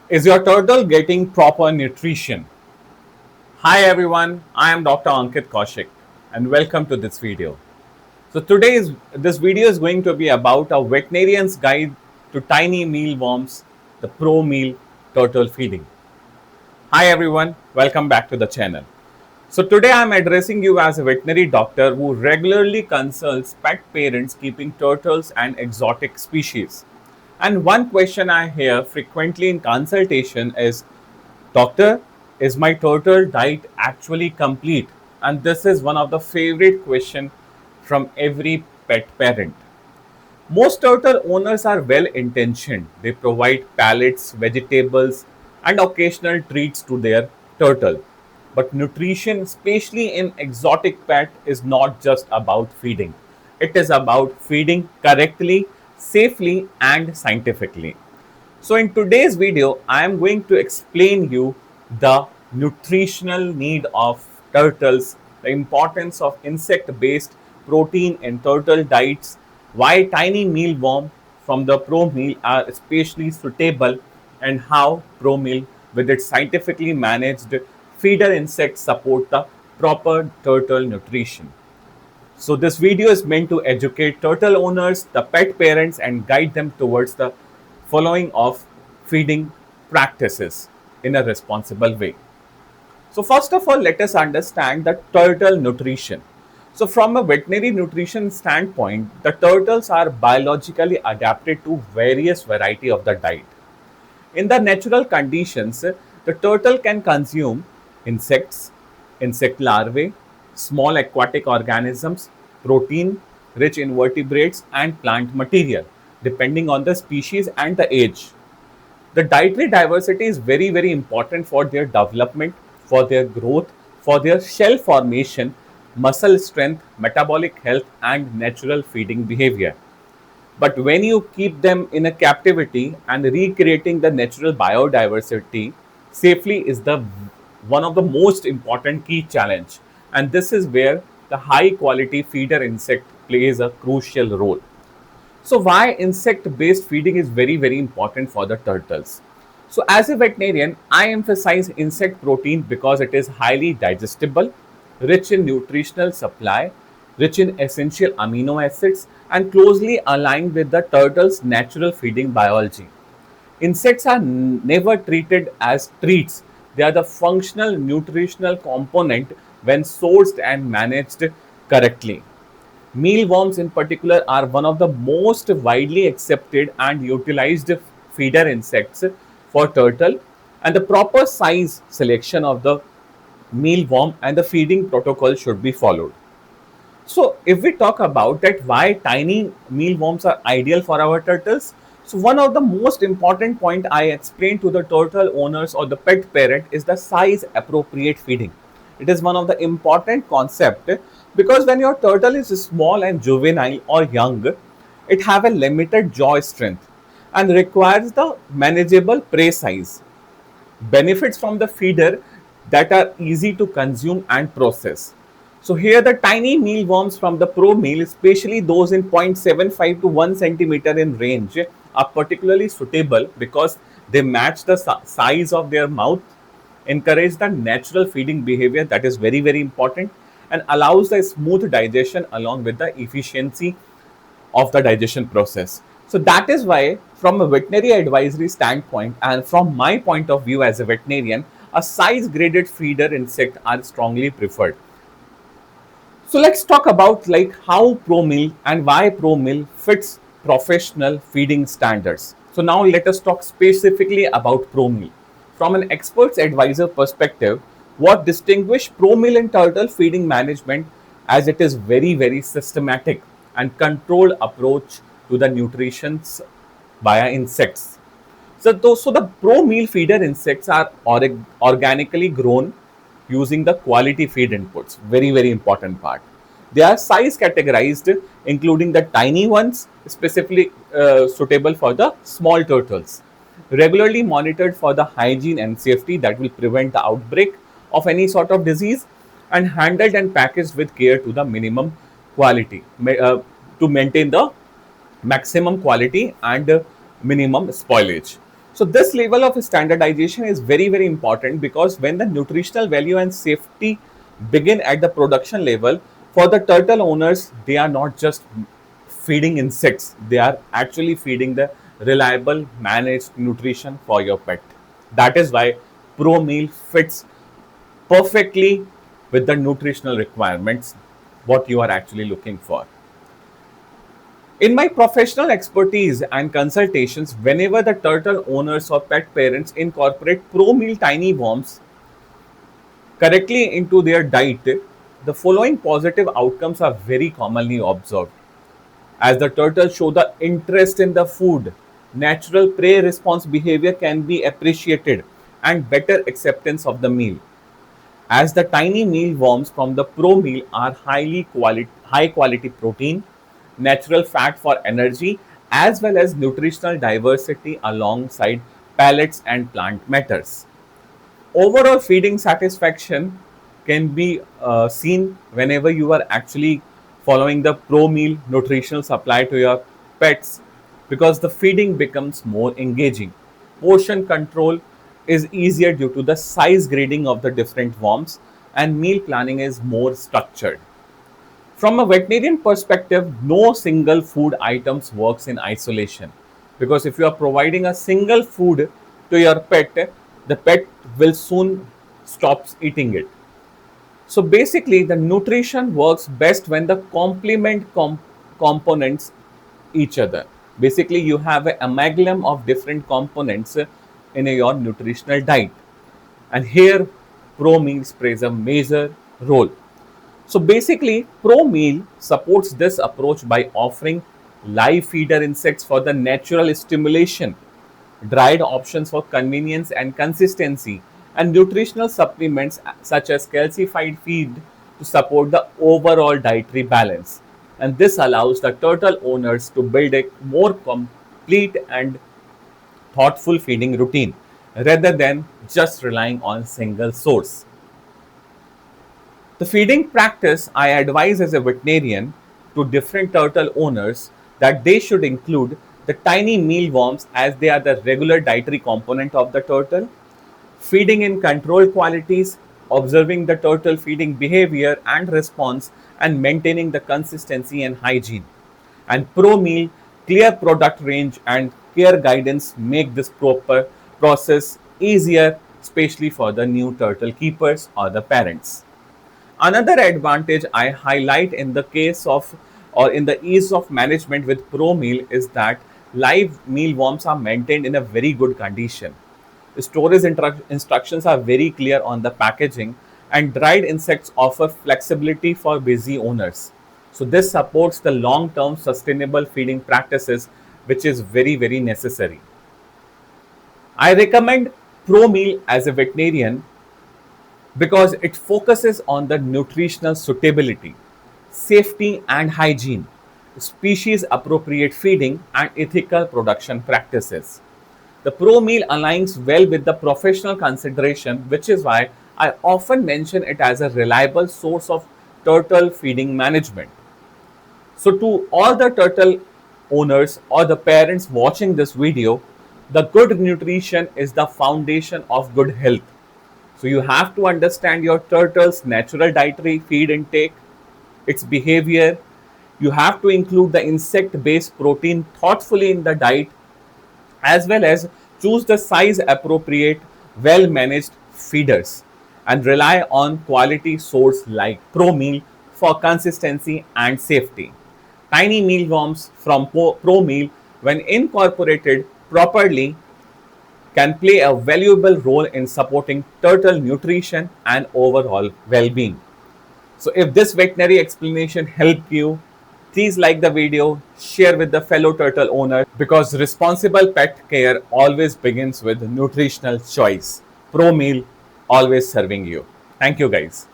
Is your turtle getting proper nutrition? Hi everyone, I am Dr. Ankit Kaushik and welcome to this video. So this video is going to be about a veterinarian's guide to tiny mealworms, the pro meal turtle feeding. Hi everyone, welcome back to the channel. So today I am addressing you as a veterinary doctor who regularly consults pet parents keeping turtles and exotic species. And one question I hear frequently in consultation is, Doctor, is my turtle diet actually complete? And this is one of the favorite questions from every pet parent. Most turtle owners are well intentioned. They provide pellets, vegetables, and occasional treats to their turtle. But nutrition, especially in exotic pet, is not just about feeding. It is about feeding correctly, safely, and scientifically. So in today's video, I am going to explain you the nutritional need of turtles, the importance of insect-based protein in turtle diets, why tiny mealworm from the Pro Meal are especially suitable, and how Pro Meal with its scientifically managed feeder insects support the proper turtle nutrition. So this video is meant to educate turtle owners, the pet parents, and guide them towards the following of feeding practices in a responsible way. So first of all, let us understand the turtle nutrition. So from a veterinary nutrition standpoint, the turtles are biologically adapted to various variety of the diet. In the natural conditions, the turtle can consume insects, insect larvae, small aquatic organisms, protein, rich invertebrates, and plant material, depending on the species and the age. The dietary diversity is very, very important for their development, for their growth, for their shell formation, muscle strength, metabolic health, and natural feeding behavior. But when you keep them in a captivity and recreating the natural biodiversity safely is the one of the most important key challenge. And this is where the high quality feeder insect plays a crucial role. So why insect based feeding is very, very important for the turtles. So as a veterinarian, I emphasize insect protein because it is highly digestible, rich in nutritional supply, rich in essential amino acids, and closely aligned with the turtle's natural feeding biology. Insects are never treated as treats. They are the functional nutritional component when sourced and managed correctly. Mealworms, in particular, are one of the most widely accepted and utilized feeder insects for turtle, and the proper size selection of the mealworm and the feeding protocol should be followed. So, if we talk about that, why tiny mealworms are ideal for our turtles, so one of the most important point I explained to the turtle owners or the pet parent is the size appropriate feeding. It is one of the important concept because when your turtle is small and juvenile or young, it have a limited jaw strength and requires the manageable prey size. Benefits from the feeder that are easy to consume and process. So here the tiny mealworms from the Pro Meal, especially those in 0.75 to 1 centimeter in range, are particularly suitable because they match the size of their mouth, encourage the natural feeding behavior that is very, very important, and allows the smooth digestion along with the efficiency of the digestion process. So that is why from a veterinary advisory standpoint and from my point of view as a veterinarian, a size graded feeder insect are strongly preferred. So let's talk about like how ProMill and why ProMill fits professional feeding standards. So now let us talk specifically about ProMill. From an expert's advisor perspective, what distinguishes ProMill in turtle feeding management as it is very, very systematic and controlled approach to the nutrition via insects. So the pro meal feeder insects are organically grown using the quality feed inputs. Very, very important part. They are size categorized, including the tiny ones, specifically suitable for the small turtles. Regularly monitored for the hygiene and safety that will prevent the outbreak of any sort of disease, and handled and packaged with care to the minimum quality to maintain the maximum quality and minimum spoilage. So this level of standardization is very, very important, because when the nutritional value and safety begin at the production level, for the turtle owners, they are not just feeding insects, they are actually feeding the reliable managed nutrition for your pet. That is why Pro Meal fits perfectly with the nutritional requirements what you are actually looking for. In my professional expertise and consultations, whenever the turtle owners or pet parents incorporate Pro Meal tiny worms correctly into their diet, the following positive outcomes are very commonly observed. As the turtles show the interest in the food, natural prey response behavior can be appreciated and better acceptance of the meal. As the tiny mealworms from the Pro Meal are high quality protein, natural fat for energy, as well as nutritional diversity alongside pellets and plant matters. Overall feeding satisfaction can be seen whenever you are actually following the Pro Meal nutritional supply to your pets, because the feeding becomes more engaging. Portion control is easier due to the size grading of the different worms, and meal planning is more structured. From a veterinarian perspective, no single food items works in isolation, because if you are providing a single food to your pet, the pet will soon stop eating it. So basically, the nutrition works best when the components each other. Basically, you have an amalgam of different components in your nutritional diet, and here Pro Meals plays a major role. So basically, Pro Meal supports this approach by offering live feeder insects for the natural stimulation, dried options for convenience and consistency, and nutritional supplements such as calcified feed to support the overall dietary balance. And this allows the turtle owners to build a more complete and thoughtful feeding routine rather than just relying on single source. The feeding practice I advise as a veterinarian to different turtle owners that they should include the tiny mealworms, as they are the regular dietary component of the turtle, feeding in controlled qualities, observing the turtle feeding behavior and response, and maintaining the consistency and hygiene. And Pro Meal, clear product range and care guidance make this proper process easier, especially for the new turtle keepers or the parents. Another advantage I highlight in the case of or in the ease of management with Pro Meal is that live mealworms are maintained in a very good condition. Storage instructions are very clear on the packaging, and dried insects offer flexibility for busy owners. So this supports the long-term sustainable feeding practices, which is very, very necessary. I recommend Pro Meal as a veterinarian because it focuses on the nutritional suitability, safety and hygiene, species appropriate feeding, and ethical production practices. The Pro Meal aligns well with the professional consideration, which is why I often mention it as a reliable source of turtle feeding management. So, to all the turtle owners or the parents watching this video, the good nutrition is the foundation of good health. So you have to understand your turtle's natural dietary feed intake, its behavior. You have to include the insect-based protein thoughtfully in the diet, as well as choose the size appropriate, well-managed feeders, and rely on quality source like Pro Meal for consistency and safety. Tiny mealworms from Pro Meal, when incorporated properly, can play a valuable role in supporting turtle nutrition and overall well-being. So if this veterinary explanation helped you, please like the video, share with the fellow turtle owner, because responsible pet care always begins with nutritional choice. Pro Meal, always serving you. Thank you guys.